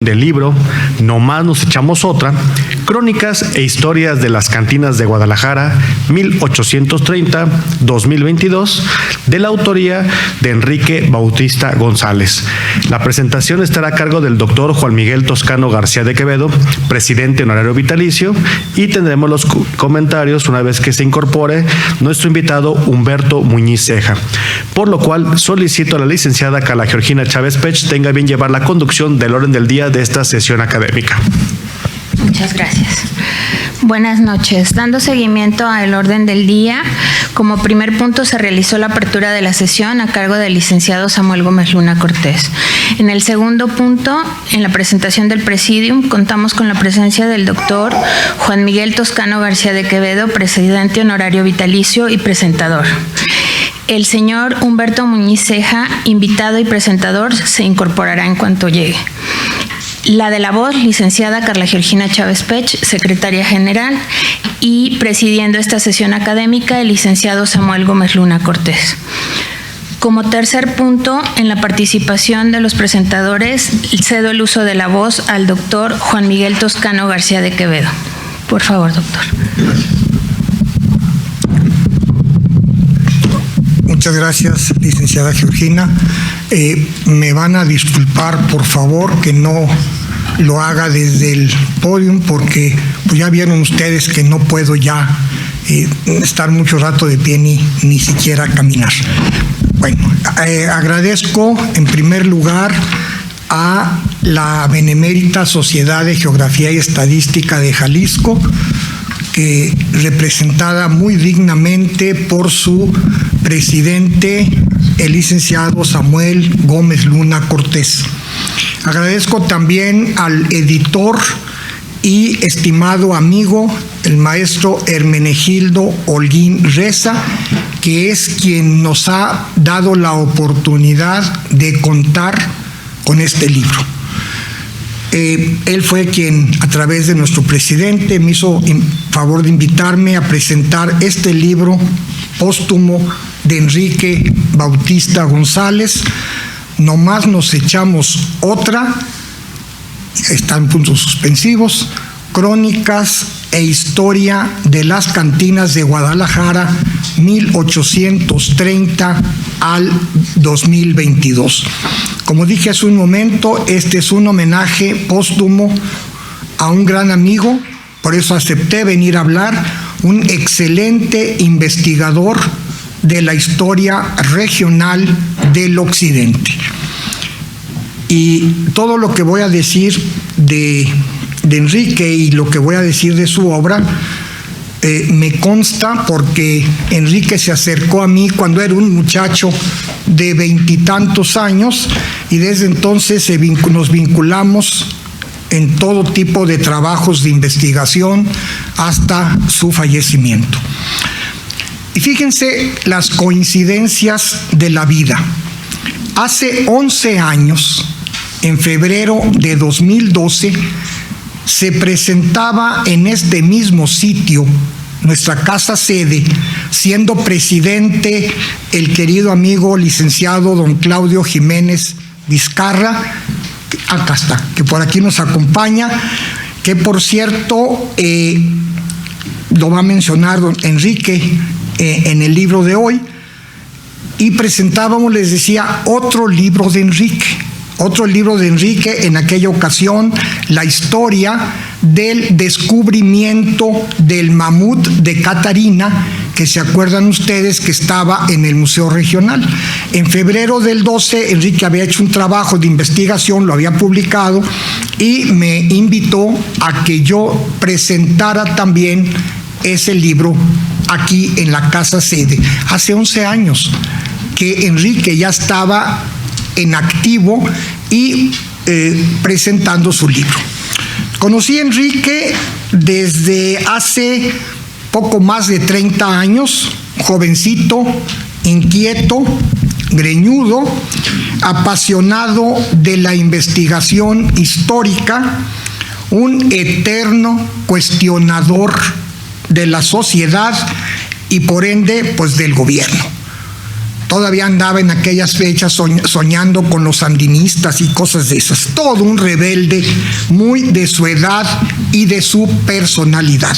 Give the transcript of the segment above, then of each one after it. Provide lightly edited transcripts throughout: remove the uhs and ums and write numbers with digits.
del libro Nomás nos echamos otra, crónicas e historias de las cantinas de Guadalajara 1830-2022, de la autoría de Enrique Bautista González. La presentación estará a cargo del doctor Juan Miguel Toscano García de Quevedo, presidente honorario vitalicio, y tendremos los comentarios una vez que se incorpore nuestro invitado Humberto Muñiz Ceja, por lo cual solicito a la licenciada Carla Georgina Chávez Pech tenga bien llevar la conducción del orden del día de esta sesión académica. Muchas gracias. Buenas noches. Dando seguimiento al orden del día, como primer punto se realizó la apertura de la sesión a cargo del licenciado Samuel Gómez Luna Cortés. En el segundo punto, en la presentación del Presidium, contamos con la presencia del doctor Juan Miguel Toscano García de Quevedo, presidente honorario vitalicio y presentador. El señor Humberto Muñiz Ceja, invitado y presentador, se incorporará en cuanto llegue. La de la voz, licenciada Carla Georgina Chávez Pech, secretaria general, y presidiendo esta sesión académica, el licenciado Samuel Gómez Luna Cortés. Como tercer punto, en la participación de los presentadores, cedo el uso de la voz al doctor Juan Miguel Toscano García de Quevedo. Por favor, doctor. Muchas gracias, licenciada Georgina. Me van a disculpar, por favor, que no lo haga desde el podium, porque pues ya vieron ustedes que no puedo ya estar mucho rato de pie ni siquiera caminar. Bueno, agradezco en primer lugar a la Benemérita Sociedad de Geografía y Estadística de Jalisco, que representada muy dignamente por su presidente, el licenciado Samuel Gómez Luna Cortés. Agradezco también al editor y estimado amigo, el maestro Hermenegildo Holguín Reza, que es quien nos ha dado la oportunidad de contar con este libro. Él fue quien, a través de nuestro presidente, me hizo favor de invitarme a presentar este libro póstumo de Enrique Bautista González, Nomás nos echamos otra, están puntos suspensivos, crónicas e historia de las cantinas de Guadalajara 1830 al 2022. Como dije hace un momento, este es un homenaje póstumo a un gran amigo, por eso acepté venir a hablar, un excelente investigador de la historia regional del occidente. Y todo lo que voy a decir de Enrique y lo que voy a decir de su obra me consta porque Enrique se acercó a mí cuando era un muchacho de 20 y tantos años, y desde entonces nos vinculamos en todo tipo de trabajos de investigación hasta su fallecimiento. Y fíjense las coincidencias de la vida. Hace 11 años, en febrero de 2012, se presentaba en este mismo sitio, nuestra casa sede, siendo presidente el querido amigo licenciado don Claudio Jiménez Vizcarra, acá está, que por aquí nos acompaña, que por cierto lo va a mencionar don Enrique en el libro de hoy, y presentábamos, les decía, otro libro de Enrique, en aquella ocasión, la historia del descubrimiento del mamut de Catarina, que se acuerdan ustedes que estaba en el Museo Regional. En febrero del 12, Enrique había hecho un trabajo de investigación, lo había publicado, y me invitó a que yo presentara también ese libro aquí en la casa sede. Hace 11 años que Enrique ya estaba en activo y presentando su libro. Conocí a Enrique desde hace poco más de 30 años, jovencito, inquieto, greñudo, apasionado de la investigación histórica, un eterno cuestionador de la sociedad y por ende, pues del gobierno. todavía andaba en aquellas fechas soñando con los sandinistas y cosas de esas. Todo un rebelde, muy de su edad y de su personalidad.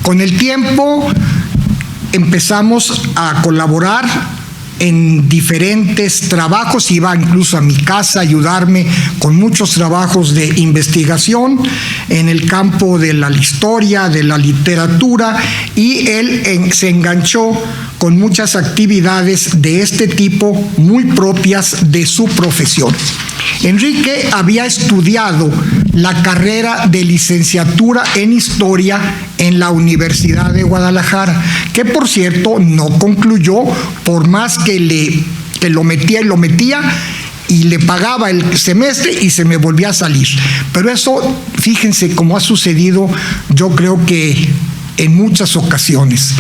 Con el tiempo empezamos a colaborar en diferentes trabajos, iba incluso a mi casa a ayudarme con muchos trabajos de investigación en el campo de la historia, de la literatura, y él se enganchó con muchas actividades de este tipo muy propias de su profesión. Enrique había estudiado la carrera de licenciatura en Historia en la Universidad de Guadalajara, que por cierto no concluyó, por más que lo metía y le pagaba el semestre y se me volvía a salir. Pero eso, fíjense cómo ha sucedido, yo creo que en muchas ocasiones.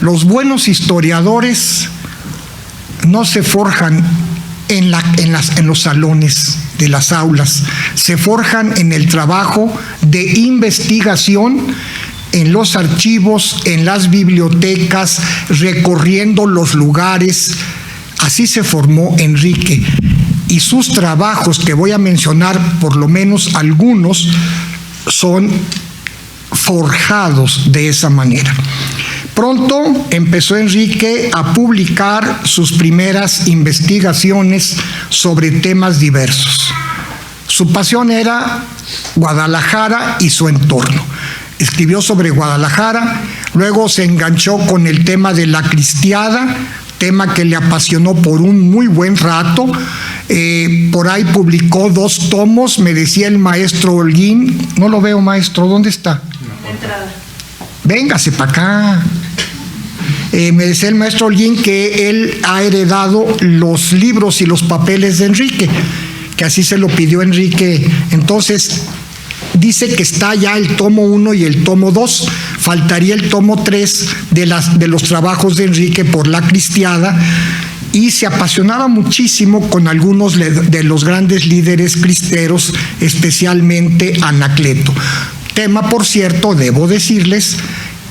Los buenos historiadores no se forjan en los salones de las aulas, se forjan en el trabajo de investigación, en los archivos, en las bibliotecas, recorriendo los lugares. Así se formó Enrique, y sus trabajos, que voy a mencionar por lo menos algunos, son forjados de esa manera. Pronto empezó Enrique a publicar sus primeras investigaciones sobre temas diversos. Su pasión era Guadalajara y su entorno. Escribió sobre Guadalajara, luego se enganchó con el tema de la cristiada, tema que le apasionó por un muy buen rato. Por ahí publicó 2 tomos, me decía el maestro Holguín. No lo veo, maestro, ¿dónde está? La entrada. Véngase para acá. Me decía el maestro Holguín que él ha heredado los libros y los papeles de Enrique, que así se lo pidió Enrique. Entonces dice que está ya el tomo 1 y el tomo 2, faltaría el tomo 3 de los trabajos de Enrique por la cristiada, y se apasionaba muchísimo con algunos de los grandes líderes cristeros, especialmente Anacleto. Tema, por cierto, debo decirles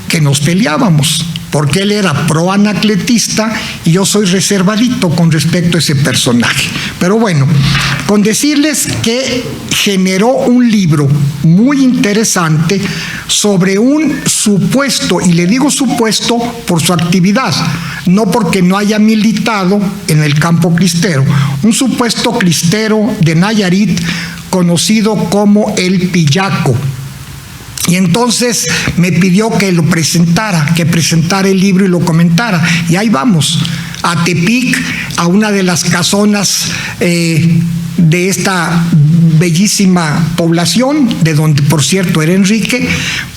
que nos peleábamos, porque él era pro-anacletista y yo soy reservadito con respecto a ese personaje. Pero bueno, con decirles que generó un libro muy interesante sobre un supuesto, y le digo supuesto por su actividad, no porque no haya militado en el campo cristero, un supuesto cristero de Nayarit conocido como el Pillaco. Y entonces me pidió que lo presentara, que presentara el libro y lo comentara. Y ahí vamos, a Tepic, a una de las casonas de esta bellísima población, de donde por cierto era Enrique.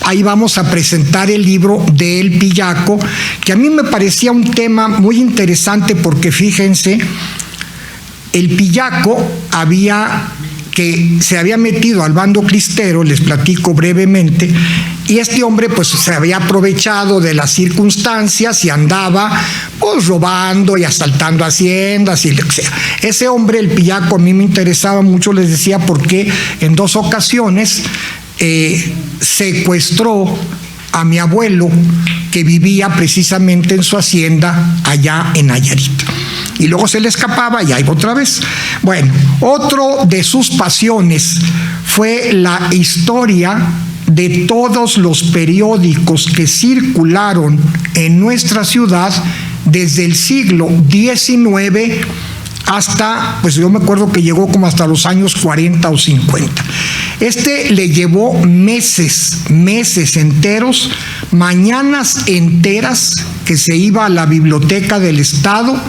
Ahí vamos a presentar el libro de El Pillaco, que a mí me parecía un tema muy interesante, porque fíjense, el Pillaco que se había metido al bando cristero, les platico brevemente, y este hombre pues se había aprovechado de las circunstancias y andaba pues robando y asaltando haciendas y lo que sea. Ese hombre, el Pillaco, a mí me interesaba mucho, les decía, porque en 2 ocasiones secuestró a mi abuelo, que vivía precisamente en su hacienda allá en Nayarit. Y luego se le escapaba y ahí otra vez. Bueno, otro de sus pasiones fue la historia de todos los periódicos que circularon en nuestra ciudad desde el siglo XIX hasta, pues yo me acuerdo que llegó como hasta los años 40 o 50. Le llevó meses enteros, mañanas enteras, que se iba a la biblioteca del Estado.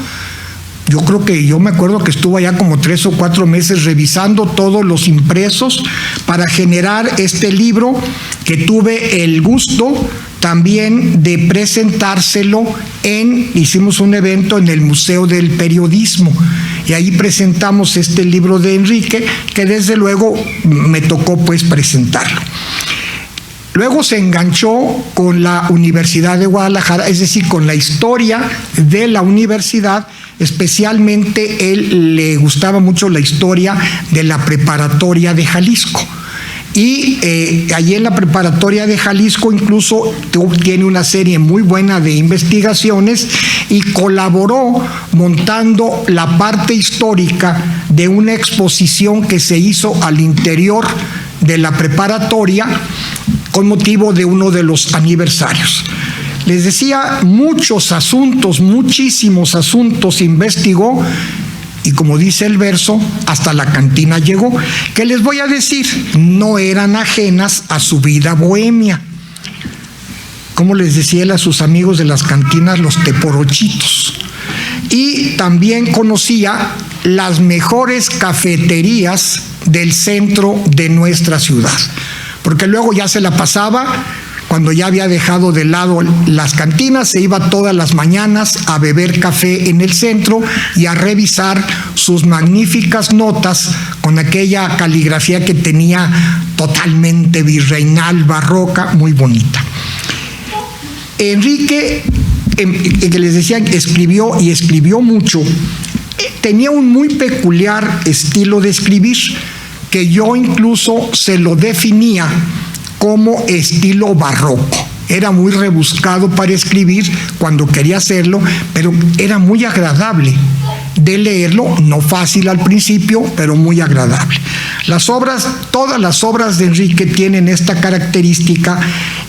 Yo me acuerdo que estuvo allá como 3 o 4 meses revisando todos los impresos para generar este libro, que tuve el gusto también de presentárselo hicimos un evento en el Museo del Periodismo, y ahí presentamos este libro de Enrique, que desde luego me tocó pues presentarlo. Luego se enganchó con la Universidad de Guadalajara, es decir, con la historia de la universidad. Especialmente él le gustaba mucho la historia de la preparatoria de Jalisco. Y allí en la preparatoria de Jalisco incluso tiene una serie muy buena de investigaciones y colaboró montando la parte histórica de una exposición que se hizo al interior de la preparatoria con motivo de uno de los aniversarios. Les decía, muchos asuntos, muchísimos asuntos investigó. Y como dice el verso, hasta la cantina llegó. ¿Qué les voy a decir? No eran ajenas a su vida bohemia. Como les decía él a sus amigos de las cantinas, los teporochitos. Y también conocía las mejores cafeterías del centro de nuestra ciudad. Porque luego ya se la pasaba, cuando ya había dejado de lado las cantinas, se iba todas las mañanas a beber café en el centro y a revisar sus magníficas notas con aquella caligrafía que tenía totalmente virreinal, barroca, muy bonita. Enrique, que les decía, escribió mucho. Tenía un muy peculiar estilo de escribir que yo incluso se lo definía como estilo barroco. Era muy rebuscado para escribir cuando quería hacerlo, pero era muy agradable de leerlo, no fácil al principio, pero muy agradable. Todas las obras de Enrique tienen esta característica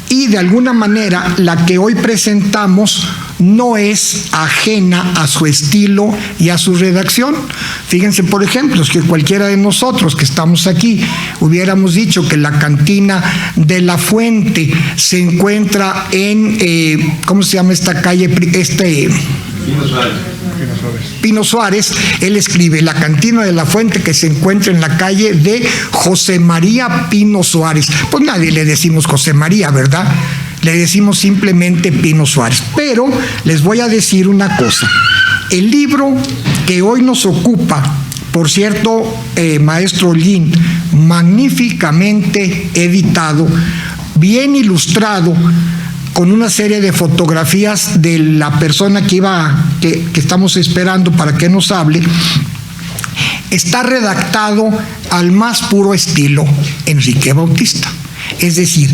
y de alguna manera la que hoy presentamos no es ajena a su estilo y a su redacción. Fíjense, por ejemplo, que cualquiera de nosotros que estamos aquí hubiéramos dicho que la cantina de La Fuente se encuentra en, ¿cómo se llama esta calle? Pino Suárez. Él escribe la cantina de La Fuente que se encuentra en la calle de José María Pino Suárez. Pues nadie le decimos José María, ¿verdad? Le decimos simplemente Pino Suárez. Pero les voy a decir una cosa. El libro que hoy nos ocupa, por cierto, maestro Lin, magníficamente editado, bien ilustrado, con una serie de fotografías de la persona que estamos esperando para que nos hable, está redactado al más puro estilo Enrique Bautista. Es decir,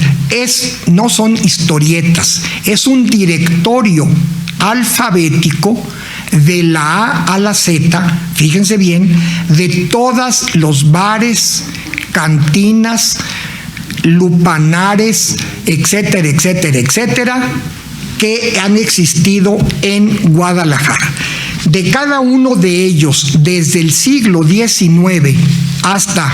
no son historietas, es un directorio alfabético de la A a la Z, fíjense bien, de todos los bares, cantinas, lupanares, etcétera, etcétera, etcétera, que han existido en Guadalajara. De cada uno de ellos, desde el siglo XIX hasta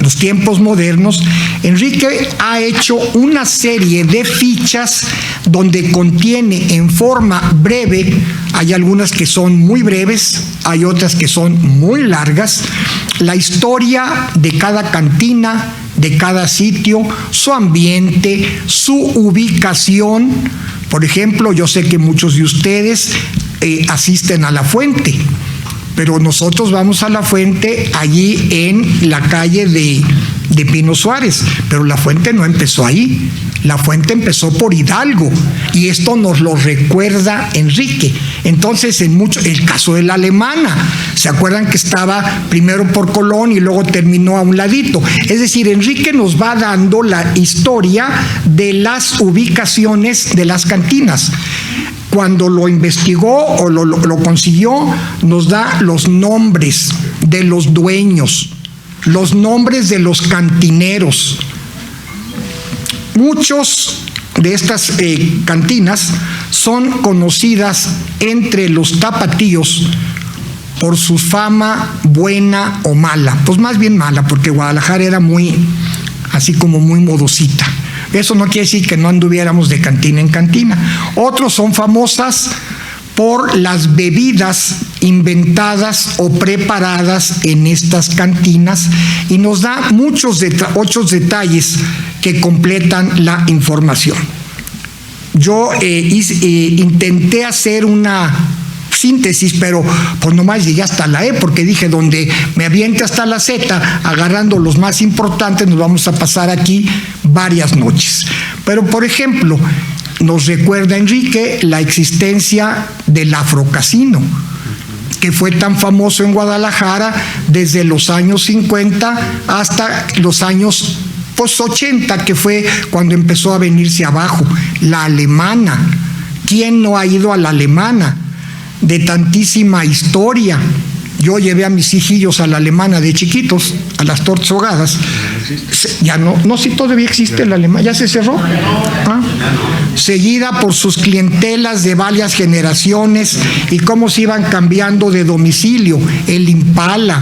los tiempos modernos, Enrique ha hecho una serie de fichas donde contiene en forma breve, hay algunas que son muy breves, hay otras que son muy largas, la historia de cada cantina, de cada sitio, su ambiente, su ubicación. Por ejemplo, yo sé que muchos de ustedes asisten a La Fuente, pero nosotros vamos a La Fuente allí en la calle de Pino Suárez, pero La Fuente no empezó ahí, La Fuente empezó por Hidalgo, y esto nos lo recuerda Enrique. Entonces, el caso de la Alemana, ¿se acuerdan que estaba primero por Colón y luego terminó a un ladito? Es decir, Enrique nos va dando la historia de las ubicaciones de las cantinas. Cuando lo investigó o lo consiguió, nos da los nombres de los dueños, los nombres de los cantineros. Muchos de estas cantinas son conocidas entre los tapatíos por su fama buena o mala. Pues más bien mala, porque Guadalajara era así como muy modosita. Eso no quiere decir que no anduviéramos de cantina en cantina. Otros son famosas por las bebidas inventadas o preparadas en estas cantinas, y nos da muchos otros detalles que completan la información. Yo intenté hacer una síntesis, pero pues nomás llegué hasta la E, porque dije, donde me aviente hasta la Z, agarrando los más importantes, nos vamos a pasar aquí varias noches. Pero, por ejemplo, nos recuerda Enrique la existencia del Afrocasino, que fue tan famoso en Guadalajara desde los años 50 hasta los años pues 80, que fue cuando empezó a venirse abajo. La Alemana. ¿Quién no ha ido a la Alemana? De tantísima historia. Yo llevé a mis hijillos a la Alemana de chiquitos, a las tortas ahogadas. Ya no, si todavía existe la Alemana, ¿ya se cerró? ¿Ah? Seguida por sus clientelas de varias generaciones y cómo se iban cambiando de domicilio. El Impala,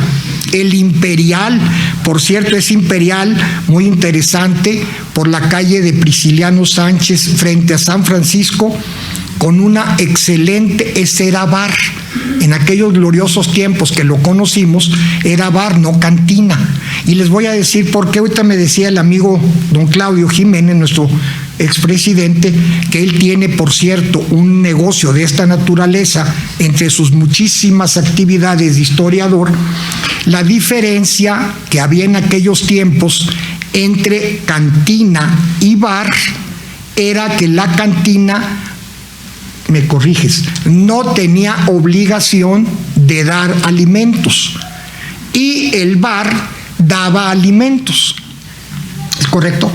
el Imperial, por cierto, es Imperial, muy interesante, por la calle de Prisciliano Sánchez frente a San Francisco, con una excelente, ese era bar. En aquellos gloriosos tiempos que lo conocimos, era bar, no cantina. Y les voy a decir por qué. Ahorita me decía el amigo don Claudio Jiménez, nuestro expresidente, que él tiene, por cierto, un negocio de esta naturaleza entre sus muchísimas actividades de historiador. La diferencia que había en aquellos tiempos entre cantina y bar era que la cantina, me corriges, no tenía obligación de dar alimentos y el bar daba alimentos. ¿Es correcto?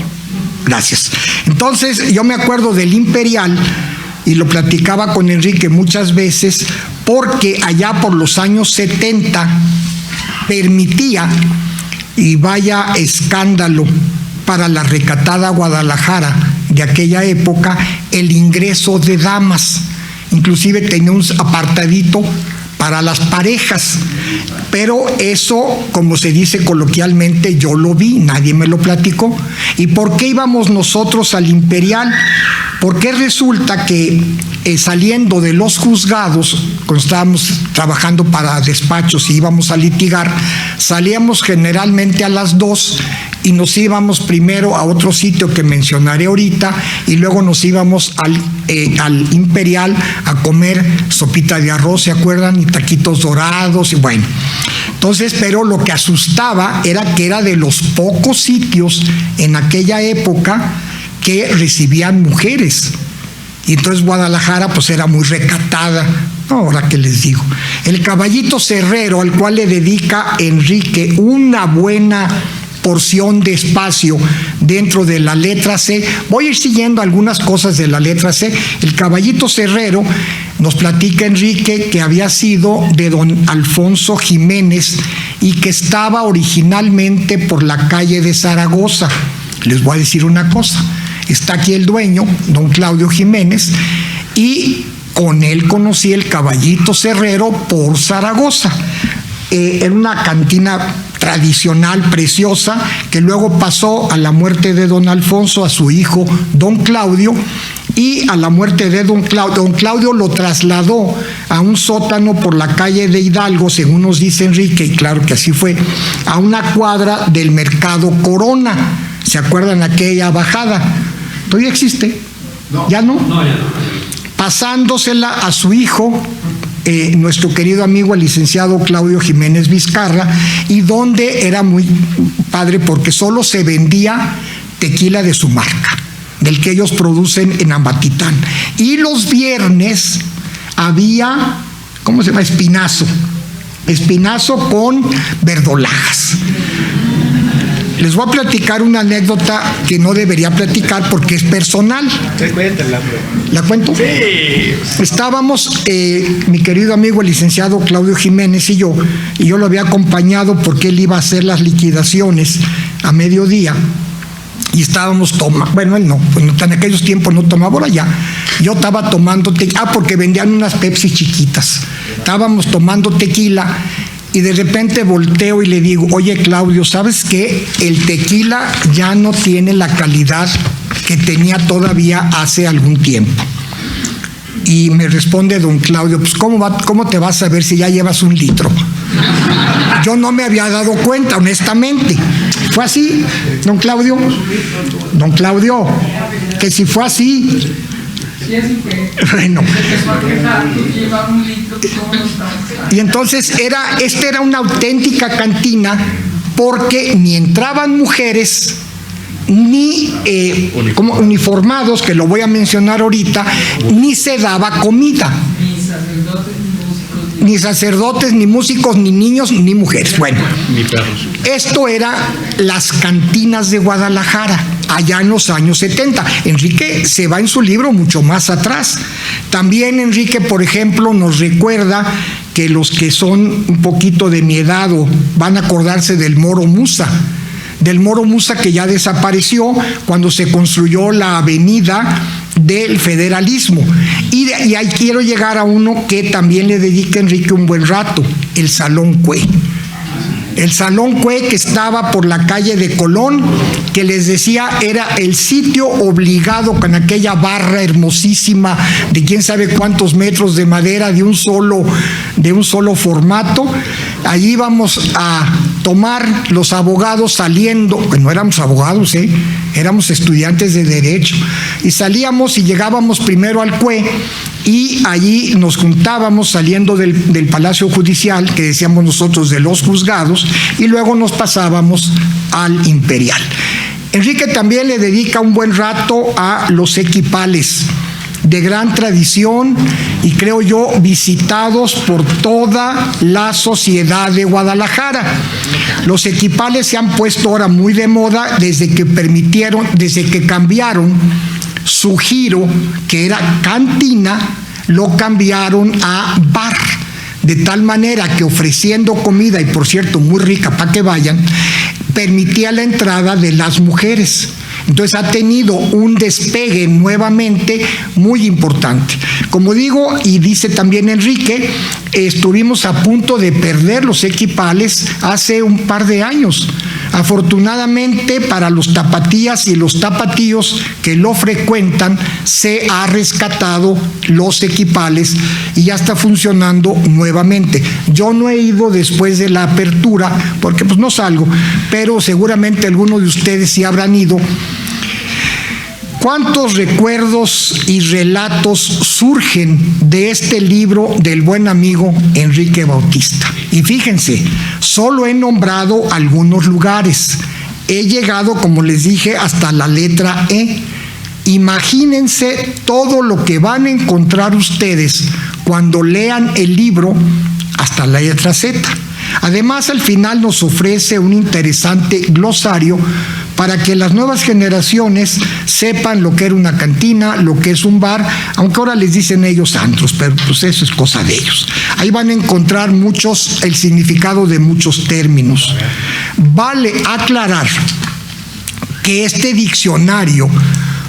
Gracias. Entonces, yo me acuerdo del Imperial y lo platicaba con Enrique muchas veces, porque allá por los años 70 permitía, y vaya escándalo para la recatada Guadalajara de aquella época, el ingreso de damas. Inclusive tenía un apartadito para las parejas, pero eso, como se dice coloquialmente, yo lo vi, nadie me lo platicó. ¿Y por qué íbamos nosotros al Imperial? Porque resulta que saliendo de los juzgados, cuando estábamos trabajando para despachos y íbamos a litigar, salíamos generalmente a las 2 y nos íbamos primero a otro sitio que mencionaré ahorita y luego nos íbamos al Imperial a comer sopita de arroz, ¿se acuerdan? Y taquitos dorados y bueno. Entonces, pero lo que asustaba era que era de los pocos sitios en aquella época que recibían mujeres. Y entonces Guadalajara pues era muy recatada. Ahora que les digo, el Caballito Cerrero, al cual le dedica Enrique una buena porción de espacio dentro de la letra C. Voy a ir siguiendo algunas cosas de la letra C. El Caballito Cerrero, nos platica Enrique, que había sido de don Alfonso Jiménez y que estaba originalmente por la calle de Zaragoza. Les voy a decir una cosa, está aquí el dueño, don Claudio Jiménez, y con él conocí el Caballito Cerrero por Zaragoza. Era una cantina tradicional, preciosa, que luego pasó a la muerte de don Alfonso a su hijo don Claudio, y a la muerte de don Claudio lo trasladó a un sótano por la calle de Hidalgo, según nos dice Enrique, y claro que así fue, a una cuadra del Mercado Corona. ¿Se acuerdan aquella bajada? ¿Todavía existe? No. ¿Ya no? No, ya no. Pasándosela a su hijo, nuestro querido amigo el licenciado Claudio Jiménez Vizcarra, y donde era muy padre porque solo se vendía tequila de su marca, del que ellos producen en Ambatitán. Y los viernes había, ¿cómo se llama? Espinazo con verdolagas. Les voy a platicar una anécdota que no debería platicar porque es personal. ¿La cuento? Sí. Estábamos, mi querido amigo el licenciado Claudio Jiménez y yo lo había acompañado porque él iba a hacer las liquidaciones a mediodía. Y estábamos tomando, bueno, él no, pues en aquellos tiempos no tomaba, ahora ya. Yo estaba tomando tequila, porque vendían unas Pepsi chiquitas. Estábamos tomando tequila y de repente volteo y le digo, oye Claudio, ¿sabes qué? El tequila ya no tiene la calidad que tenía todavía hace algún tiempo. Y me responde don Claudio, pues ¿cómo te vas a ver si ya llevas 1 litro? Yo no me había dado cuenta, honestamente. ¿Fue así, don Claudio? Don Claudio, que si fue así. Bueno. Y entonces esta era una auténtica cantina porque ni entraban mujeres ni como uniformados, que lo voy a mencionar ahorita, ni se daba comida. ni sacerdotes, ni músicos, ni niños, ni mujeres. Bueno, Ni perros. esto era las cantinas de Guadalajara, allá en los años 70. Enrique se va en su libro mucho más atrás. También Enrique, por ejemplo, nos recuerda que los que son un poquito de mi edad o van a acordarse del Moro Musa, que ya desapareció cuando se construyó la avenida del federalismo. Y ahí quiero llegar a uno que también le dedica a Enrique un buen rato, el Salón Cue. El Salón Cue, que estaba por la calle de Colón, que les decía era el sitio obligado, con aquella barra hermosísima de quién sabe cuántos metros de madera de un solo formato. Allí íbamos a tomar los abogados saliendo, que no éramos abogados, éramos estudiantes de Derecho, y salíamos y llegábamos primero al Cue, y allí nos juntábamos saliendo del Palacio Judicial, que decíamos nosotros de los juzgados, y luego nos pasábamos al Imperial. Enrique también le dedica un buen rato a los equipales, de gran tradición y creo yo visitados por toda la sociedad de Guadalajara. Los equipales se han puesto ahora muy de moda desde que cambiaron su giro, que era cantina, lo cambiaron a bar, de tal manera que ofreciendo comida, y por cierto muy rica para que vayan, permitía la entrada de las mujeres. Entonces ha tenido un despegue nuevamente muy importante. Como digo, y dice también Enrique, estuvimos a punto de perder los equipales hace un par de años. Afortunadamente para los tapatías y los tapatíos que lo frecuentan, se ha rescatado los equipales y ya está funcionando nuevamente. Yo no he ido después de la apertura porque pues no salgo, pero seguramente algunos de ustedes sí habrán ido. ¿Cuántos recuerdos y relatos surgen de este libro del buen amigo Enrique Bautista? Y fíjense, solo he nombrado algunos lugares. He llegado, como les dije, hasta la letra E. Imagínense todo lo que van a encontrar ustedes cuando lean el libro hasta la letra Z. Además, al final nos ofrece un interesante glosario para que las nuevas generaciones sepan lo que era una cantina, lo que es un bar, aunque ahora les dicen ellos antros, pero pues eso es cosa de ellos. Ahí van a encontrar el significado de muchos términos. Vale aclarar que este diccionario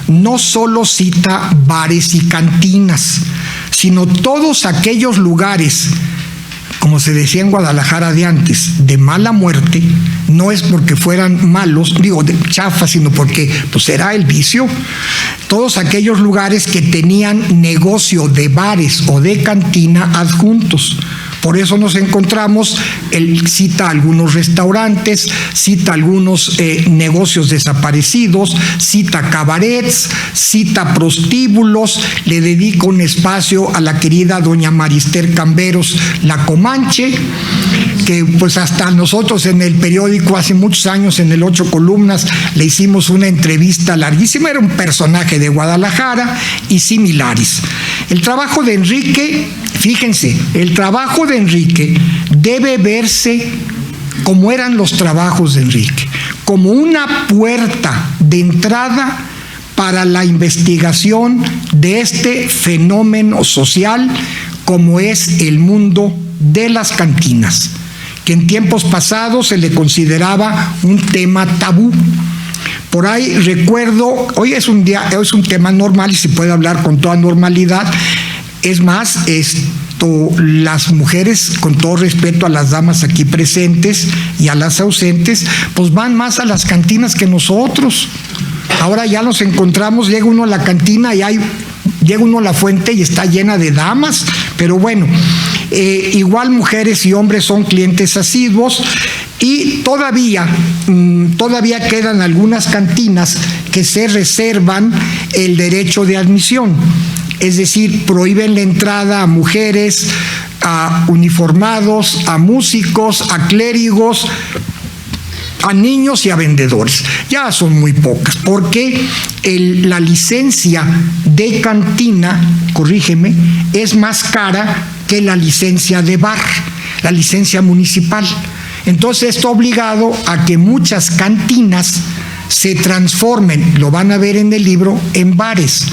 no solo cita bares y cantinas, sino todos aquellos lugares, como se decía en Guadalajara de antes, de mala muerte. No es porque fueran malos, de chafa, sino porque pues era el vicio. Todos aquellos lugares que tenían negocio de bares o de cantina adjuntos. Por eso nos encontramos, él cita algunos restaurantes, cita algunos negocios desaparecidos, cita cabarets, cita prostíbulos, le dedica un espacio a la querida doña Marister Camberos, la Comanche, que pues hasta nosotros en el periódico hace muchos años, en el 8 columnas, le hicimos una entrevista larguísima. Era un personaje de Guadalajara y similares. El trabajo de Enrique, fíjense, el trabajo de Enrique debe verse como eran los trabajos de Enrique, como una puerta de entrada para la investigación de este fenómeno social como es el mundo de las cantinas, que en tiempos pasados se le consideraba un tema tabú. Por ahí recuerdo, hoy es un tema normal y se puede hablar con toda normalidad. Es más, las mujeres, con todo respeto a las damas aquí presentes y a las ausentes, pues van más a las cantinas que nosotros. Ahora ya nos encontramos, llega uno a la cantina y llega uno a la fuente y está llena de damas, pero bueno, igual mujeres y hombres son clientes asiduos. Y todavía quedan algunas cantinas que se reservan el derecho de admisión, es decir, prohíben la entrada a mujeres, a uniformados, a músicos, a clérigos, a niños y a vendedores. Ya son muy pocas, porque la licencia de cantina, corrígeme, es más cara que que la licencia de bar, la licencia municipal. Entonces esto ha obligado a que muchas cantinas se transformen, lo van a ver en el libro, en bares.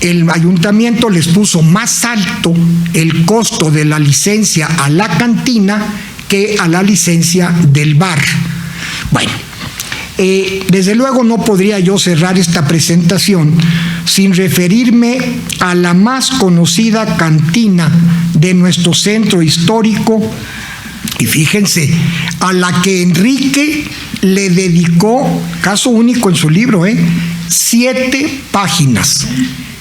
El ayuntamiento les puso más alto el costo de la licencia a la cantina que a la licencia del bar. Bueno, desde luego no podría yo cerrar esta presentación sin referirme a la más conocida cantina de nuestro centro histórico, y fíjense, a la que Enrique le dedicó, caso único en su libro, 7 páginas.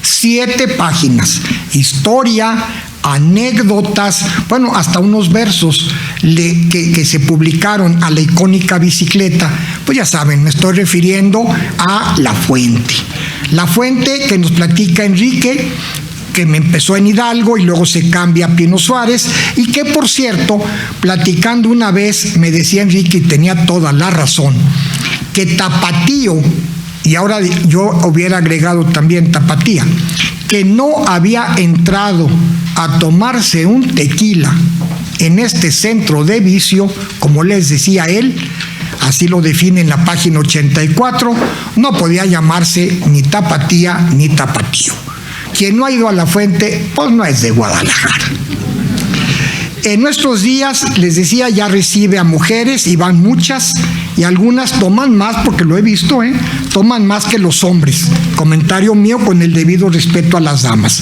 7 páginas, historia, anécdotas, bueno, hasta unos versos que se publicaron a la icónica bicicleta. Pues ya saben, me estoy refiriendo a La Fuente. La Fuente que nos platica Enrique, que me empezó en Hidalgo y luego se cambia a Pino Suárez, y que, por cierto, platicando una vez, me decía Enrique, y tenía toda la razón, que Tapatío, y ahora yo hubiera agregado también Tapatía, que no había entrado a tomarse un tequila en este centro de vicio, como les decía él, así lo define en la página 84, no podía llamarse ni Tapatía ni Tapatío. Quien no ha ido a La Fuente, pues no es de Guadalajara. En nuestros días, les decía, ya recibe a mujeres y van muchas, y algunas toman más, porque lo he visto, toman más que los hombres. Comentario mío con el debido respeto a las damas.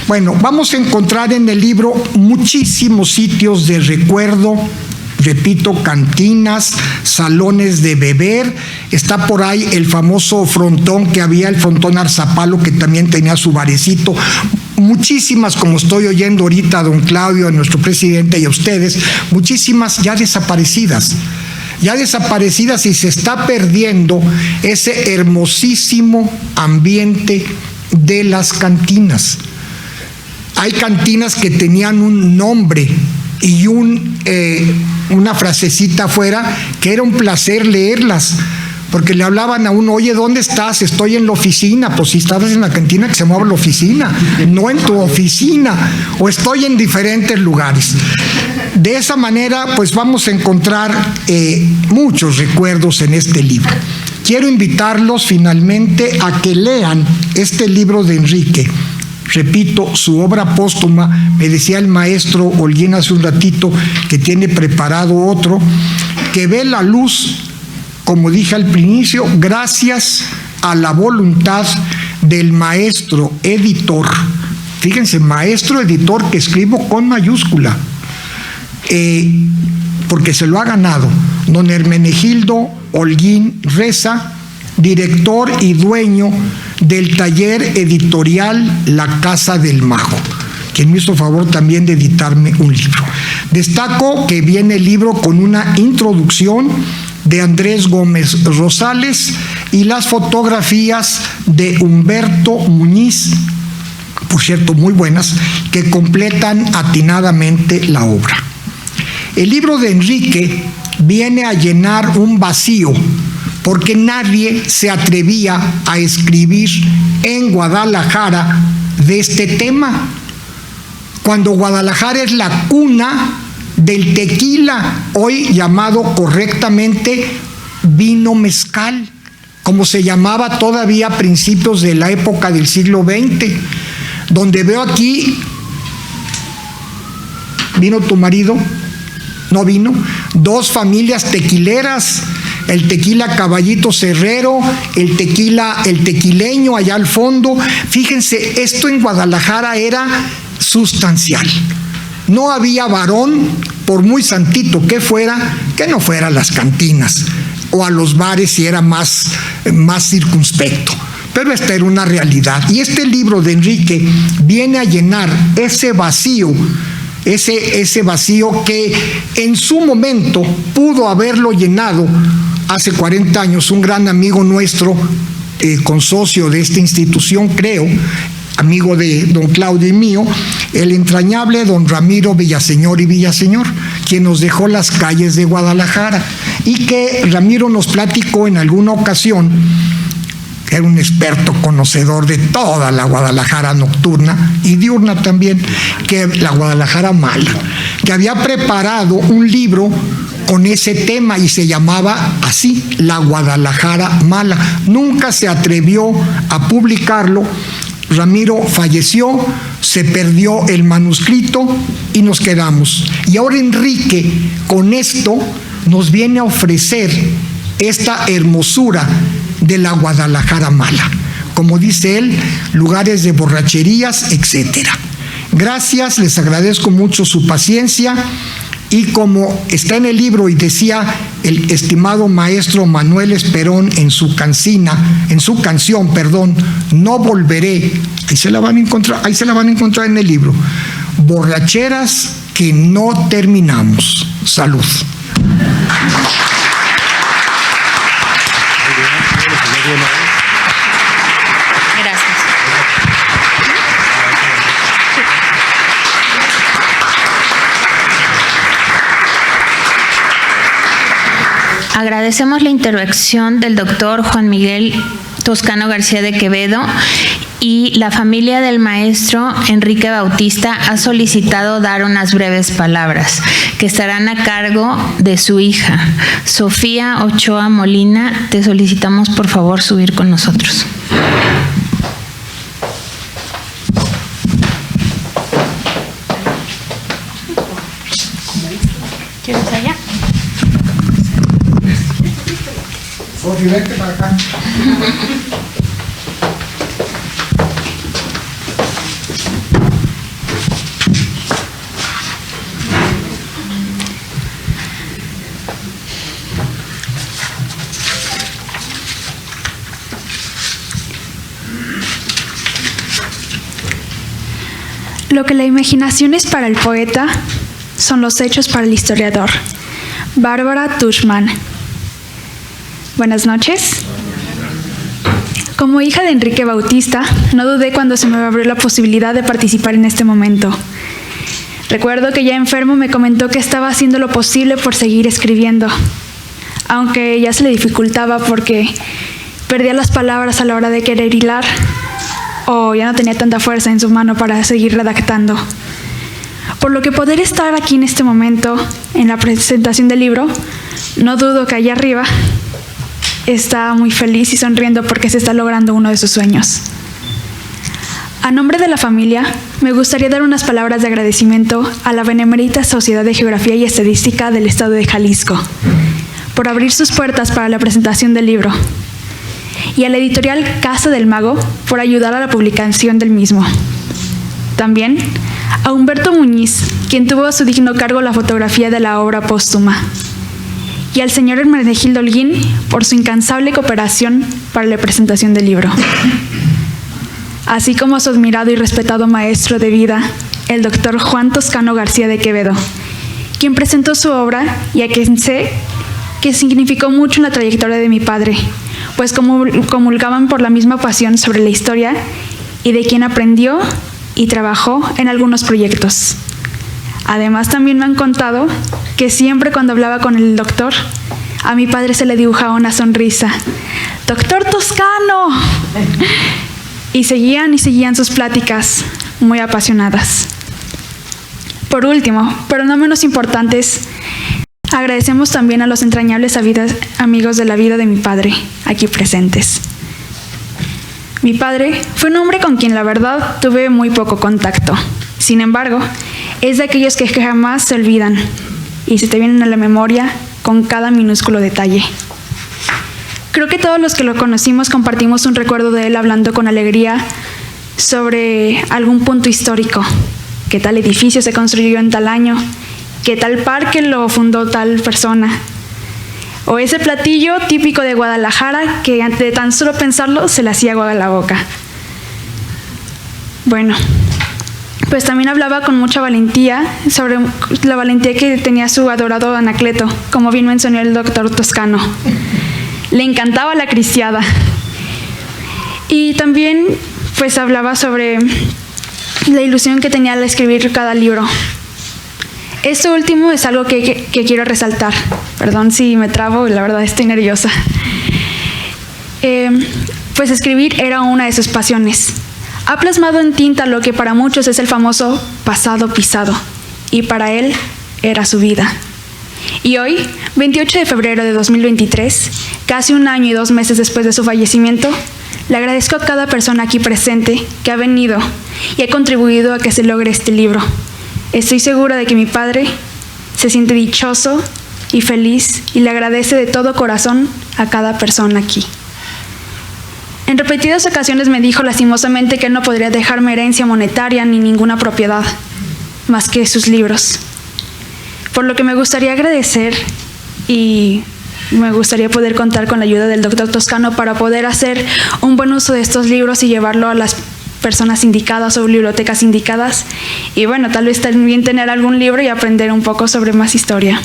Bueno, vamos a encontrar en el libro muchísimos sitios de recuerdo, repito, cantinas, salones de beber. Está por ahí el famoso frontón que había, el frontón Arzapalo, que también tenía su barecito. Muchísimas, como estoy oyendo ahorita a don Claudio, a nuestro presidente, y a ustedes, muchísimas ya desaparecidas y se está perdiendo ese hermosísimo ambiente de las cantinas. Hay cantinas que tenían un nombre y una frasecita afuera que era un placer leerlas, porque le hablaban a uno, oye, ¿dónde estás? Estoy en la oficina. Pues si estabas en la cantina, que se mueva la oficina, no en tu oficina, o estoy en diferentes lugares. De esa manera, pues vamos a encontrar muchos recuerdos en este libro. Quiero invitarlos finalmente a que lean este libro de Enrique. Repito, su obra póstuma. Me decía el maestro Holguín hace un ratito que tiene preparado otro, que ve la luz, como dije al inicio, gracias a la voluntad del maestro editor. Fíjense, maestro editor, que escribo con mayúscula, porque se lo ha ganado, don Hermenegildo Holguín Reza, director y dueño del taller editorial La Casa del Mago, quien me hizo favor también de editarme un libro. Destaco que viene el libro con una introducción de Andrés Gómez Rosales y las fotografías de Humberto Muñiz, por cierto muy buenas, que completan atinadamente la obra. El libro de Enrique viene a llenar un vacío, porque nadie se atrevía a escribir en Guadalajara de este tema, cuando Guadalajara es la cuna del tequila, hoy llamado correctamente vino mezcal, como se llamaba todavía a principios de la época del siglo XX, donde veo aquí, ¿vino tu marido? ¿No vino? 2 familias tequileras, el tequila Caballito Cerrero, el tequileño allá al fondo. Fíjense, esto en Guadalajara era sustancial. No había varón, por muy santito que fuera, que no fuera a las cantinas o a los bares si era más circunspecto. Pero esta era una realidad. Y este libro de Enrique viene a llenar ese vacío, ese vacío que en su momento pudo haberlo llenado hace 40 años un gran amigo nuestro, consocio de esta institución, creo, amigo de don Claudio y mío, el entrañable don Ramiro Villaseñor y Villaseñor, quien nos dejó las calles de Guadalajara, y que Ramiro nos platicó en alguna ocasión era un experto conocedor de toda la Guadalajara nocturna y diurna también, que la Guadalajara mala, que había preparado un libro con ese tema y se llamaba así, La Guadalajara Mala. Nunca se atrevió a publicarlo. Ramiro falleció, se perdió el manuscrito y nos quedamos. Y ahora Enrique, con esto, nos viene a ofrecer esta hermosura de la Guadalajara Mala. Como dice él, lugares de borracherías, etcétera. Gracias, les agradezco mucho su paciencia. Y como está en el libro y decía el estimado maestro Manuel Esperón en su canción, No Volveré, ahí se la van a encontrar en el libro, borracheras que no terminamos. Salud. Agradecemos la intervención del doctor Juan Miguel Toscano García de Quevedo y la familia del maestro Enrique Bautista ha solicitado dar unas breves palabras que estarán a cargo de su hija, Sofía Ochoa Molina. Te solicitamos por favor subir con nosotros. ¿Quieres allá? Sofi, vente para acá. Lo que la imaginación es para el poeta, son los hechos para el historiador. Bárbara Tuchman. Buenas noches. Como hija de Enrique Bautista, no dudé cuando se me abrió la posibilidad de participar en este momento. Recuerdo que ya enfermo me comentó que estaba haciendo lo posible por seguir escribiendo, aunque ya se le dificultaba porque perdía las palabras a la hora de querer hilar o ya no tenía tanta fuerza en su mano para seguir redactando. Por lo que poder estar aquí en este momento, en la presentación del libro, no dudo que allá arriba está muy feliz y sonriendo porque se está logrando uno de sus sueños. A nombre de la familia, me gustaría dar unas palabras de agradecimiento a la Benemérita Sociedad de Geografía y Estadística del Estado de Jalisco por abrir sus puertas para la presentación del libro, y a la editorial Casa del Mago por ayudar a la publicación del mismo. También a Humberto Muñiz, quien tuvo a su digno cargo la fotografía de la obra póstuma, y al señor Hermenegildo Holguín por su incansable cooperación para la presentación del libro, así como a su admirado y respetado maestro de vida, el doctor Juan Toscano García de Quevedo, quien presentó su obra y a quien sé que significó mucho en la trayectoria de mi padre, pues comulgaban por la misma pasión sobre la historia y de quien aprendió y trabajó en algunos proyectos. Además, también me han contado que siempre cuando hablaba con el doctor, a mi padre se le dibujaba una sonrisa. ¡Doctor Toscano! Y seguían sus pláticas muy apasionadas. Por último, pero no menos importantes, agradecemos también a los entrañables amigos de la vida de mi padre, aquí presentes. Mi padre fue un hombre con quien la verdad tuve muy poco contacto. Sin embargo, es de aquellos que jamás se olvidan y se te vienen a la memoria con cada minúsculo detalle. Creo que todos los que lo conocimos compartimos un recuerdo de él hablando con alegría sobre algún punto histórico, que tal edificio se construyó en tal año, que tal parque lo fundó tal persona, o ese platillo típico de Guadalajara que de tan solo pensarlo se le hacía agua a la boca. Bueno, pues también hablaba con mucha valentía sobre la valentía que tenía su adorado Anacleto, como bien mencionó el doctor Toscano. Le encantaba la cristiada. Y también pues hablaba sobre la ilusión que tenía al escribir cada libro. Esto último es algo que quiero resaltar. Perdón si me trabo, la verdad estoy nerviosa. pues escribir era una de sus pasiones. Ha plasmado en tinta lo que para muchos es el famoso pasado pisado, y para él era su vida. Y hoy, 28 de febrero de 2023, casi 1 año y 2 meses después de su fallecimiento, le agradezco a cada persona aquí presente que ha venido y ha contribuido a que se logre este libro. Estoy segura de que mi padre se siente dichoso y feliz y le agradece de todo corazón a cada persona aquí. En repetidas ocasiones me dijo lastimosamente que él no podría dejarme herencia monetaria ni ninguna propiedad, más que sus libros. Por lo que me gustaría agradecer y me gustaría poder contar con la ayuda del doctor Toscano para poder hacer un buen uso de estos libros y llevarlo a las personas indicadas o bibliotecas indicadas. Y bueno, tal vez también tener algún libro y aprender un poco sobre más historia.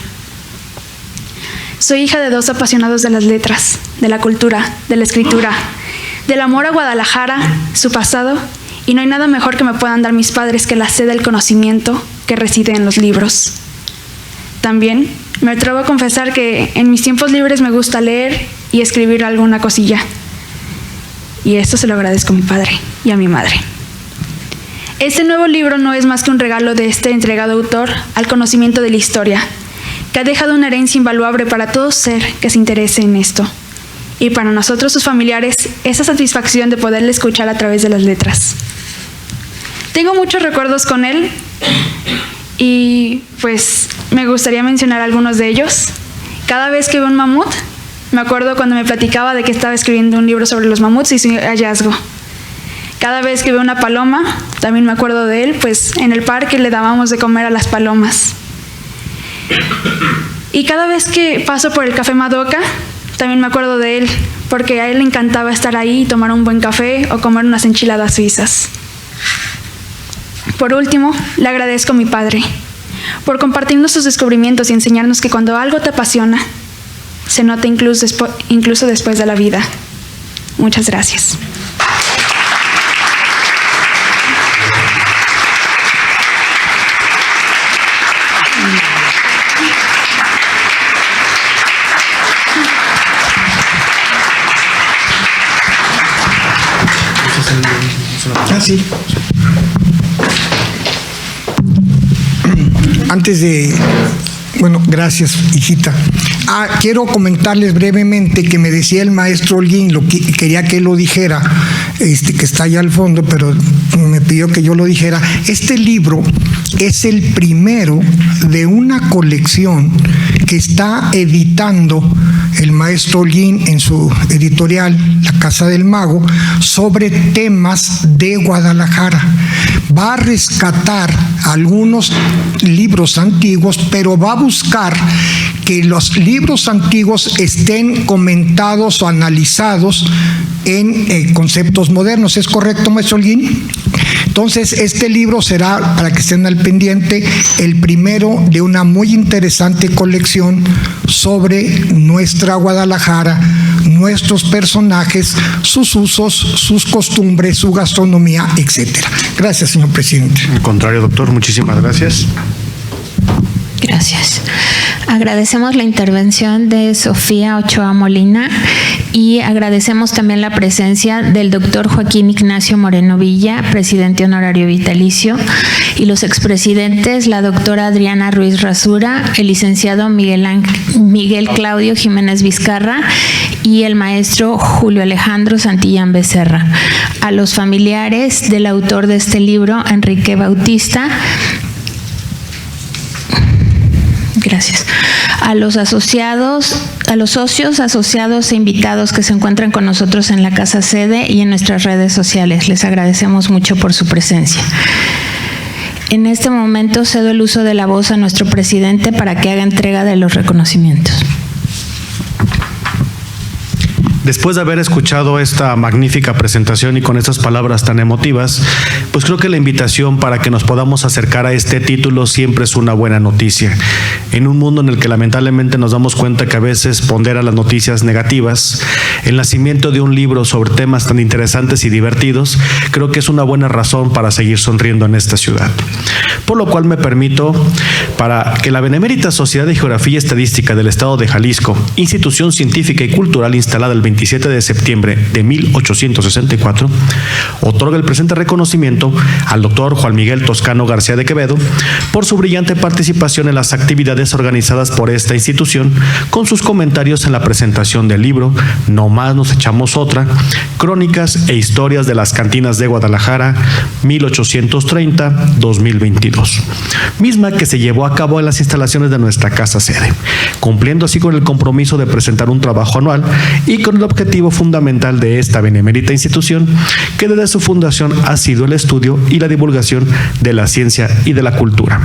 Soy hija de 2 apasionados de las letras, de la cultura, de la escritura, del amor a Guadalajara, su pasado, y no hay nada mejor que me puedan dar mis padres que la sed del conocimiento que reside en los libros. También me atrevo a confesar que en mis tiempos libres me gusta leer y escribir alguna cosilla. Y esto se lo agradezco a mi padre y a mi madre. Este nuevo libro no es más que un regalo de este entregado autor al conocimiento de la historia, que ha dejado una herencia invaluable para todo ser que se interese en esto. Y para nosotros, sus familiares, esa satisfacción de poderle escuchar a través de las letras. Tengo muchos recuerdos con él y pues me gustaría mencionar algunos de ellos. Cada vez que veo un mamut, me acuerdo cuando me platicaba de que estaba escribiendo un libro sobre los mamuts y su hallazgo. Cada vez que veo una paloma, también me acuerdo de él, pues en el parque le dábamos de comer a las palomas. Y cada vez que paso por el Café Madoka, también me acuerdo de él, porque a él le encantaba estar ahí y tomar un buen café o comer unas enchiladas suizas. Por último, le agradezco a mi padre por compartirnos sus descubrimientos y enseñarnos que cuando algo te apasiona, se nota incluso después de la vida. Muchas gracias. Sí. Antes de... Bueno, gracias, hijita. Quiero comentarles brevemente que me decía el maestro Holguín, quería que él lo dijera, que está allá al fondo, pero me pidió que yo lo dijera. Este libro es el primero de una colección que está editando el maestro Holguín en su editorial, La Casa del Mago, sobre temas de Guadalajara. Va a rescatar algunos libros antiguos, pero va a buscar que los libros antiguos estén comentados o analizados en conceptos modernos. ¿Es correcto, maestro Holguín? Entonces, este libro será, para que estén al pendiente, el primero de una muy interesante colección sobre nuestra Guadalajara, nuestros personajes, sus usos, sus costumbres, su gastronomía, etcétera. Gracias, señor presidente. Al contrario, doctor, muchísimas gracias. Gracias. Agradecemos la intervención de Sofía Ochoa Molina y agradecemos también la presencia del doctor Joaquín Ignacio Moreno Villa, presidente honorario vitalicio, y los expresidentes, la doctora Adriana Ruiz Rasura, el licenciado Miguel Claudio Jiménez Vizcarra y el maestro Julio Alejandro Santillán Becerra. A los familiares del autor de este libro, Enrique Bautista. Gracias. A los asociados, a los socios, asociados e invitados que se encuentran con nosotros en la casa sede y en nuestras redes sociales. Les agradecemos mucho por su presencia. En este momento cedo el uso de la voz a nuestro presidente para que haga entrega de los reconocimientos. Después de haber escuchado esta magnífica presentación y con estas palabras tan emotivas, pues creo que la invitación para que nos podamos acercar a este título siempre es una buena noticia. En un mundo en el que lamentablemente nos damos cuenta que a veces pondera las noticias negativas, el nacimiento de un libro sobre temas tan interesantes y divertidos, creo que es una buena razón para seguir sonriendo en esta ciudad. Por lo cual me permito, para que la Benemérita Sociedad de Geografía y Estadística del Estado de Jalisco, institución científica y cultural instalada el 27 27 de septiembre de 1864, otorga el presente reconocimiento al doctor Juan Miguel Toscano García de Quevedo por su brillante participación en las actividades organizadas por esta institución, con sus comentarios en la presentación del libro No más nos echamos otra, Crónicas e Historias de las Cantinas de Guadalajara, 1830-2022, misma que se llevó a cabo en las instalaciones de nuestra casa sede, cumpliendo así con el compromiso de presentar un trabajo anual y con el objetivo fundamental de esta benemérita institución, que desde su fundación ha sido el estudio y la divulgación de la ciencia y de la cultura.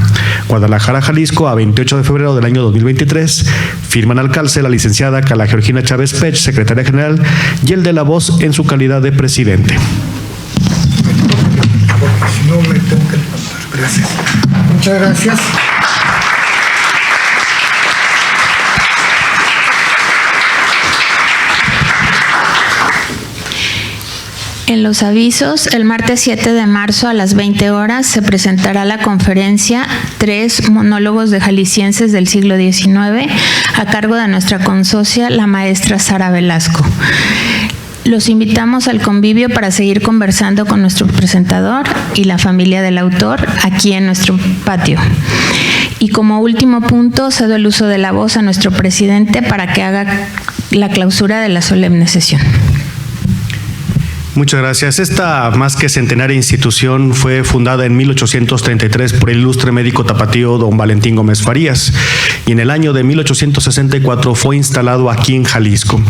Guadalajara, Jalisco, a 28 de febrero del año 2023, firman al calce la licenciada Carla Georgina Chávez Pech, secretaria general, y el de la voz en su calidad de presidente. No me tengo que levantar. Gracias. Muchas gracias. En los avisos, el martes 7 de marzo a las 20 horas se presentará la conferencia 3 monólogos de jaliscienses del siglo XIX a cargo de nuestra consocia, la maestra Sara Velasco. Los invitamos al convivio para seguir conversando con nuestro presentador y la familia del autor aquí en nuestro patio. Y como último punto, cedo el uso de la voz a nuestro presidente para que haga la clausura de la solemne sesión. Muchas gracias. Esta más que centenaria institución fue fundada en 1833 por el ilustre médico tapatío don Valentín Gómez Farías y en el año de 1864 fue instalado aquí en Jalisco.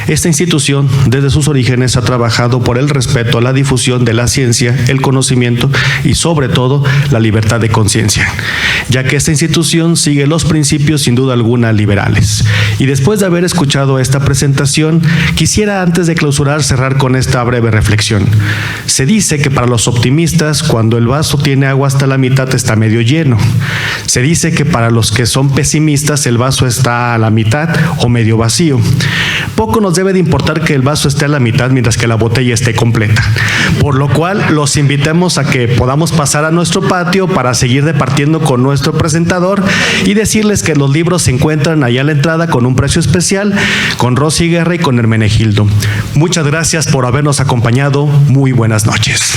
Esta institución desde sus orígenes ha trabajado por el respeto a la difusión de la ciencia, el conocimiento y sobre todo la libertad de conciencia, ya que esta institución sigue los principios sin duda alguna liberales. Y después de haber escuchado esta presentación, quisiera antes de clausurar cerrar con esta breve reflexión. Se dice que para los optimistas, cuando el vaso tiene agua hasta la mitad, está medio lleno. Se dice que para los que son pesimistas, el vaso está a la mitad o medio vacío. Poco nos debe de importar que el vaso esté a la mitad mientras que la botella esté completa. Por lo cual, los invitamos a que podamos pasar a nuestro patio para seguir departiendo con nuestro presentador y decirles que los libros se encuentran allá a la entrada con un precio especial, con Rosy Guerra y con Hermenegildo. Muchas gracias por habernos acompañado. Muy buenas noches.